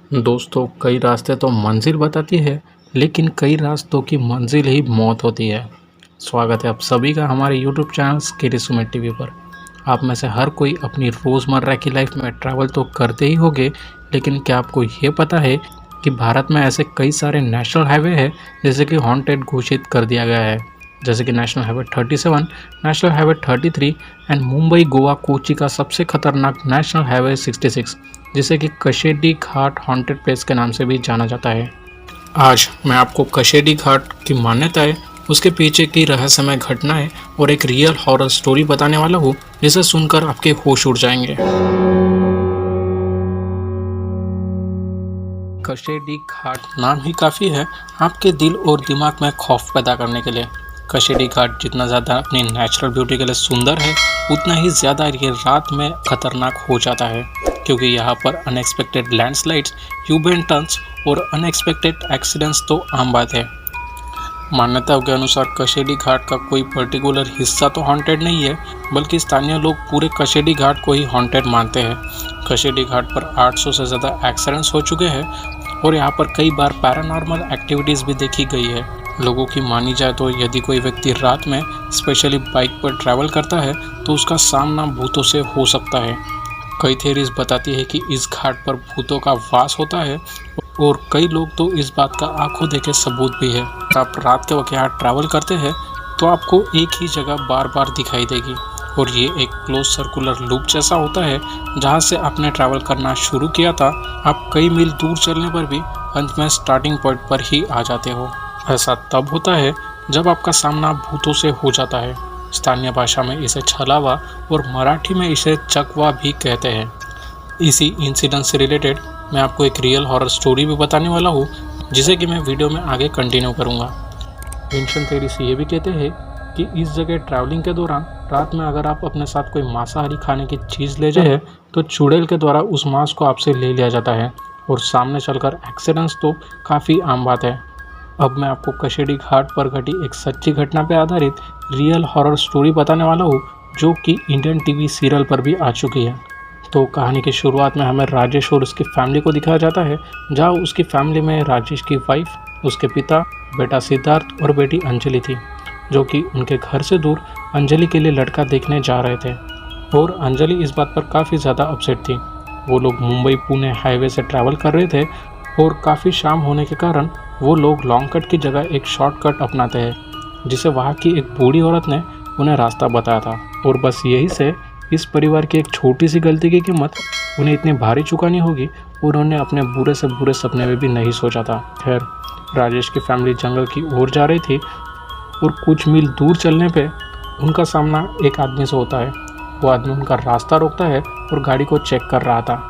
दोस्तों, कई रास्ते तो मंजिल बताती है, लेकिन कई रास्तों की मंजिल ही मौत होती है। स्वागत है आप सभी का हमारे YouTube channel scary Sumit TV पर। आप में से हर कोई अपनी रोज़मर्रा की लाइफ में ट्रैवल तो करते ही होंगे, लेकिन क्या आपको ये पता है कि भारत में ऐसे कई सारे नेशनल हाईवे हैं जैसे कि हॉन्टेड घोषित कर दिया गया है, जैसे कि national highway 37, national highway 33 and Mumbai Goa Kochi का सबसे खतरनाक नेशनल हाईवे 66, जिसे कि कशेडी घाट हॉन्टेड प्लेस के नाम से भी जाना जाता है। आज मैं आपको कशेडी घाट की मान्यताएं, उसके पीछे की रहस्यमय घटनाएं और एक रियल हॉरर स्टोरी बताने वाला हूँ, जिसे सुनकर आपके होश उड़ जाएंगे। कशेडी घाट नाम ही काफ़ी है आपके दिल और दिमाग में खौफ पैदा करने के लिए। कशेडी घाट जितना ज़्यादा अपनी नेचुरल ब्यूटी के लिए सुंदर है, उतना ही ज़्यादा ये रात में खतरनाक हो जाता है, क्योंकि यहाँ पर अनएक्सपेक्टेड लैंडस्लाइड्स, यू-बर्न टर्न्स और अनएक्सपेक्टेड एक्सीडेंट्स तो आम बात है। मान्यताओं के अनुसार कशेडी घाट का कोई पर्टिकुलर हिस्सा तो हॉन्टेड नहीं है, बल्कि स्थानीय लोग पूरे कशेडी घाट को ही हॉन्टेड मानते हैं। कशेडी घाट पर 800 से ज़्यादा एक्सीडेंट्स हो चुके हैं और यहाँ पर कई बार पैरानॉर्मल एक्टिविटीज़ भी देखी गई है। लोगों की मानी जाए तो यदि कोई व्यक्ति रात में स्पेशली बाइक पर ट्रैवल करता है तो उसका सामना भूतों से हो सकता है। कई थ्योरीज बताती है कि इस घाट पर भूतों का वास होता है और कई लोग तो इस बात का आंखों देखे सबूत भी है। आप रात के वक्त यहाँ ट्रैवल करते हैं तो आपको एक ही जगह बार बार दिखाई देगी और ये एक क्लोज सर्कुलर लूप जैसा होता है। जहाँ से आपने ट्रैवल करना शुरू किया था, आप कई मील दूर चलने पर भी अंत में स्टार्टिंग पॉइंट पर ही आ जाते हो। ऐसा तब होता है जब आपका सामना भूतों से हो जाता है। स्थानीय भाषा में इसे छलावा और मराठी में इसे चकवा भी कहते हैं। इसी इंसिडेंट से रिलेटेड मैं आपको एक रियल हॉरर स्टोरी भी बताने वाला हूँ, जिसे कि मैं वीडियो में आगे कंटिन्यू करूँगा। एंशिएंट थ्योरीज ये भी कहते हैं कि इस जगह ट्रैवलिंग के दौरान रात में अगर आप अपने साथ कोई मांसाहारी खाने की चीज़ ले जाए तो चुड़ैल के द्वारा उस मांस को आपसे ले लिया जाता है और सामने चलकर एक्सीडेंट्स तो काफ़ी आम बात है। अब मैं आपको कशेडी घाट पर घटी एक सच्ची घटना पर आधारित रियल हॉरर स्टोरी बताने वाला हूँ, जो कि इंडियन टीवी सीरियल पर भी आ चुकी है। तो कहानी की शुरुआत में हमें राजेश और उसकी फैमिली को दिखाया जाता है, जहाँ उसकी फैमिली में राजेश की वाइफ, उसके पिता, बेटा सिद्धार्थ और बेटी अंजलि थी, जो कि उनके घर से दूर अंजलि के लिए लड़का देखने जा रहे थे। और अंजलि इस बात पर काफ़ी ज़्यादा अपसेट थी। वो लोग मुंबई पुणे हाईवे से ट्रैवल कर रहे थे और काफ़ी शाम होने के कारण वो लोग लॉन्ग कट की जगह एक शॉर्टकट अपनाते हैं, जिसे वहाँ की एक बूढ़ी औरत ने उन्हें रास्ता बताया था। और बस यही से इस परिवार की एक छोटी सी गलती की कीमत उन्हें इतनी भारी चुकानी होगी, उन्होंने अपने बुरे से बुरे सपने में भी नहीं सोचा था। खैर, राजेश की फैमिली जंगल की ओर जा रही थी और कुछ मील दूर चलने पे उनका सामना एक आदमी से होता है। वो आदमी उनका रास्ता रोकता है और गाड़ी को चेक कर रहा था।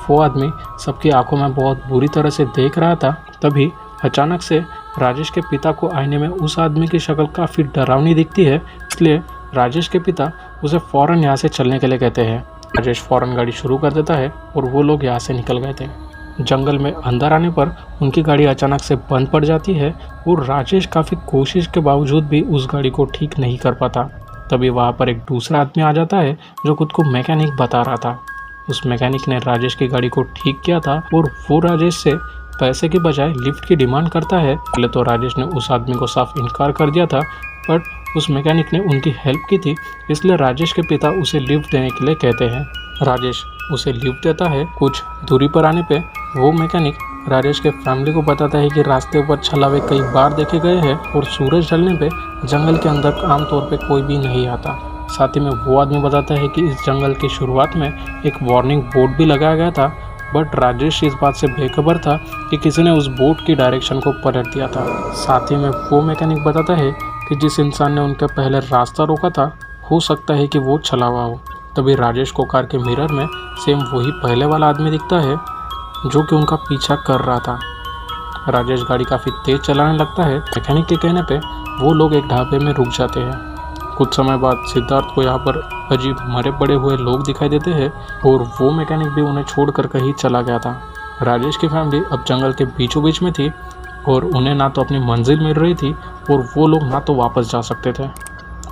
वो आदमी सबकी आंखों में बहुत बुरी तरह से देख रहा था। तभी अचानक से राजेश के पिता को आईने में उस आदमी की शक्ल काफ़ी डरावनी दिखती है, इसलिए राजेश के पिता उसे फ़ौरन यहाँ से चलने के लिए कहते हैं। राजेश फ़ौरन गाड़ी शुरू कर देता है और वो लोग यहाँ से निकल गए थे। जंगल में अंदर आने पर उनकी गाड़ी अचानक से बंद पड़ जाती है और राजेश काफ़ी कोशिश के बावजूद भी उस गाड़ी को ठीक नहीं कर पाता। तभी वहाँ पर एक दूसरा आदमी आ जाता है जो खुद को मैकेनिक बता रहा था। उस मैकेनिक ने राजेश की गाड़ी को ठीक किया था और वो राजेश से पैसे के बजाय लिफ्ट की डिमांड करता है। पहले तो राजेश ने उस आदमी को साफ इनकार कर दिया था, बट उस मैकेनिक ने उनकी हेल्प की थी, इसलिए राजेश के पिता उसे लिफ्ट देने के लिए कहते हैं। राजेश उसे लिफ्ट देता है। कुछ दूरी पर आने पे वो मैकेनिक राजेश के फैमिली को बताता है कि रास्ते पर छलावे कई बार देखे गए हैं और सूरज ढलने पे जंगल के अंदर आमतौर पे कोई भी नहीं आता। साथ ही में वो आदमी बताता है कि इस जंगल की शुरुआत में एक वार्निंग बोर्ड भी लगाया गया था, बट राजेश इस बात से बेखबर था कि किसी ने उस बोर्ड की डायरेक्शन को पलट दिया था। साथ ही में वो मैकेनिक बताता है कि जिस इंसान ने उनके पहले रास्ता रोका था, हो सकता है कि वो छलावा हो। तभी राजेश को कार के मिरर में सेम वही पहले वाला आदमी दिखता है जो कि उनका पीछा कर रहा था। राजेश गाड़ी काफ़ी तेज़ चलाने लगता है। मैकेनिक के कहने पे वो लोग एक ढाबे में रुक जाते हैं। कुछ समय बाद सिद्धार्थ को यहाँ पर अजीब मरे पड़े हुए लोग दिखाई देते हैं और वो मैकेनिक भी उन्हें छोड़कर कहीं चला गया था। राजेश की फैमिली अब जंगल के बीचों बीच में थी और उन्हें ना तो अपनी मंजिल मिल रही थी और वो लोग ना तो वापस जा सकते थे।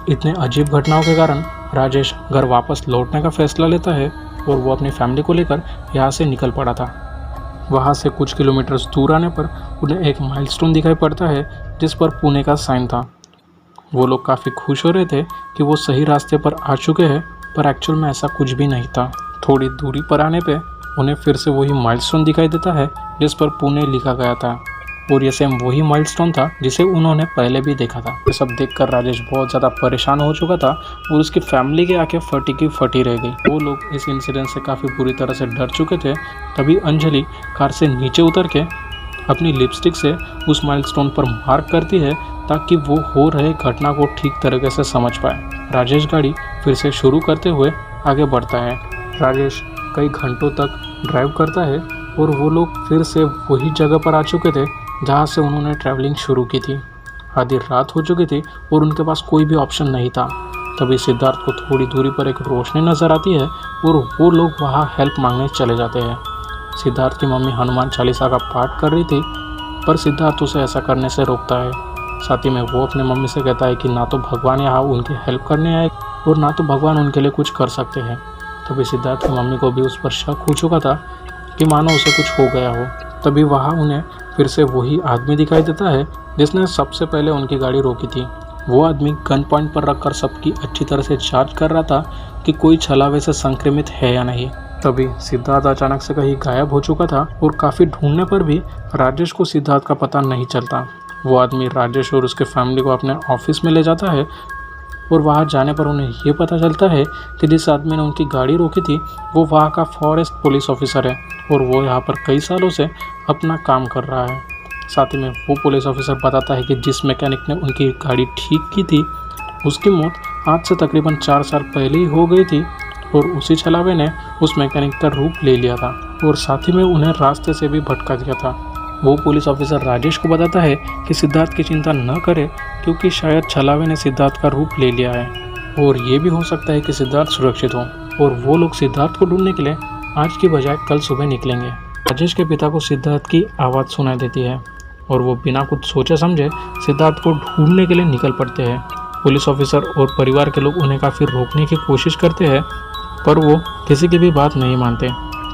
इतने अजीब घटनाओं के कारण राजेश घर वापस लौटने का फैसला लेता है और वो अपनी फैमिली को लेकर यहाँ से निकल पड़ा था। वहाँ से कुछ किलोमीटर दूर आने पर उन्हें एक माइलस्टोन दिखाई पड़ता है जिस पर पुणे का साइन था। वो लोग काफ़ी खुश हो रहे थे कि वो सही रास्ते पर आ चुके हैं, पर एक्चुअल में ऐसा कुछ भी नहीं था। थोड़ी दूरी पर आने पे उन्हें फिर से वही माइलस्टोन दिखाई देता है जिस पर पुणे लिखा गया था, और ये सेम वही माइलस्टोन था जिसे उन्होंने पहले भी देखा था। ये सब देखकर राजेश बहुत ज़्यादा परेशान हो चुका था और उसकी फैमिली की आंखें फटी की फटी रह गई। वो लोग इस इंसिडेंट से काफ़ी बुरी तरह से डर चुके थे। तभी अंजलि कार से नीचे उतर के अपनी लिपस्टिक से उस माइलस्टोन पर मार्क करती है ताकि वो हो रहे घटना को ठीक तरीके से समझ पाए। राजेश गाड़ी फिर से शुरू करते हुए आगे बढ़ता है। राजेश कई घंटों तक ड्राइव करता है और वो लोग फिर से वही जगह पर आ चुके थे जहाँ से उन्होंने ट्रैवलिंग शुरू की थी। आधी रात हो चुकी थी और उनके पास कोई भी ऑप्शन नहीं था। तभी सिद्धार्थ को थोड़ी दूरी पर एक रोशनी नज़र आती है और वो लोग वहाँ हेल्प मांगने चले जाते हैं। सिद्धार्थ की मम्मी हनुमान चालीसा का पाठ कर रही थी, पर सिद्धार्थ उसे ऐसा करने से रोकता है। साथ ही में वो अपने मम्मी से कहता है कि ना तो भगवान यहाँ उनकी हेल्प करने आए और ना तो भगवान उनके लिए कुछ कर सकते हैं। तभी सिद्धार्थ की मम्मी को भी उस पर शक हो चुका था कि मानो उसे कुछ हो गया हो। तभी वहाँ उन्हें फिर से वही आदमी दिखाई देता है जिसने सबसे पहले उनकी गाड़ी रोकी थी। वो आदमी गन पॉइंट पर रखकर सबकी अच्छी तरह से जांच कर रहा था कि कोई छलावे से संक्रमित है या नहीं। तभी सिद्धार्थ अचानक से कहीं गायब हो चुका था और काफ़ी ढूंढने पर भी राजेश को सिद्धार्थ का पता नहीं चलता। वो आदमी राजेश और उसके फैमिली को अपने ऑफिस में ले जाता है और वहाँ जाने पर उन्हें ये पता चलता है कि जिस आदमी ने उनकी गाड़ी रोकी थी वो वहाँ का फॉरेस्ट पुलिस ऑफिसर है और वो यहाँ पर कई सालों से अपना काम कर रहा है। साथ ही में वो पुलिस ऑफिसर बताता है कि जिस मैकेनिक ने उनकी गाड़ी ठीक की थी उसकी मौत आज से तकरीबन 4 साल पहले ही हो गई थी और उसी छलावे ने उस मैकेनिक का रूप ले लिया था और साथ ही में उन्हें रास्ते से भी भटका दिया था। वो पुलिस ऑफिसर राजेश को बताता है कि सिद्धार्थ की चिंता न करे क्योंकि शायद छलावे ने सिद्धार्थ का रूप ले लिया है और ये भी हो सकता है कि सिद्धार्थ सुरक्षित हो और वो लोग सिद्धार्थ को ढूंढने के लिए आज की बजाय कल सुबह निकलेंगे। राजेश के पिता को सिद्धार्थ की आवाज़ सुनाई देती है और वो बिना कुछ सोचे समझे सिद्धार्थ को ढूंढने के लिए निकल पड़ते हैं। पुलिस ऑफिसर और परिवार के लोग उन्हें काफ़ी रोकने की कोशिश करते हैं पर वो किसी की भी बात नहीं मानते।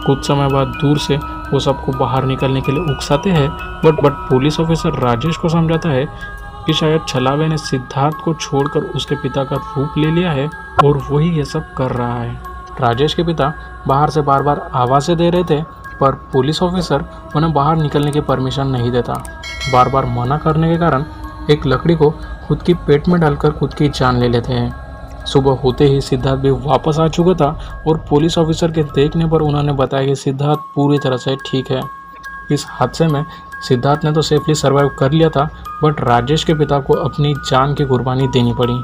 कुछ समय बाद दूर से वो सबको बाहर निकलने के लिए उकसाते हैं बट पुलिस ऑफिसर राजेश को समझाता है कि शायद छलावे ने सिद्धार्थ को छोड़कर उसके पिता का रूप ले लिया है और वही ये सब कर रहा है। राजेश के पिता बाहर से बार बार आवाज़ें दे रहे थे पर पुलिस ऑफिसर उन्हें बाहर निकलने की परमिशन नहीं देता। बार बार मना करने के कारण एक लकड़ी को खुद की पेट में डालकर खुद की जान ले लेते हैं। सुबह होते ही सिद्धार्थ भी वापस आ चुका था और पुलिस ऑफिसर के देखने पर उन्होंने बताया कि सिद्धार्थ पूरी तरह से ठीक है। इस हादसे में सिद्धार्थ ने तो सेफली सर्वाइव कर लिया था बट राजेश के पिता को अपनी जान की कुर्बानी देनी पड़ी।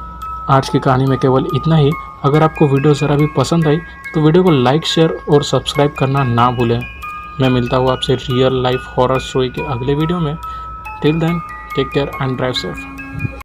आज की कहानी में केवल इतना ही। अगर आपको वीडियो ज़रा भी पसंद आई तो वीडियो को लाइक, शेयर और सब्सक्राइब करना ना भूलें। मैं मिलता हूँ आपसे रियल लाइफ हॉरर स्टोरी के अगले वीडियो में। Till then take care and drive safe.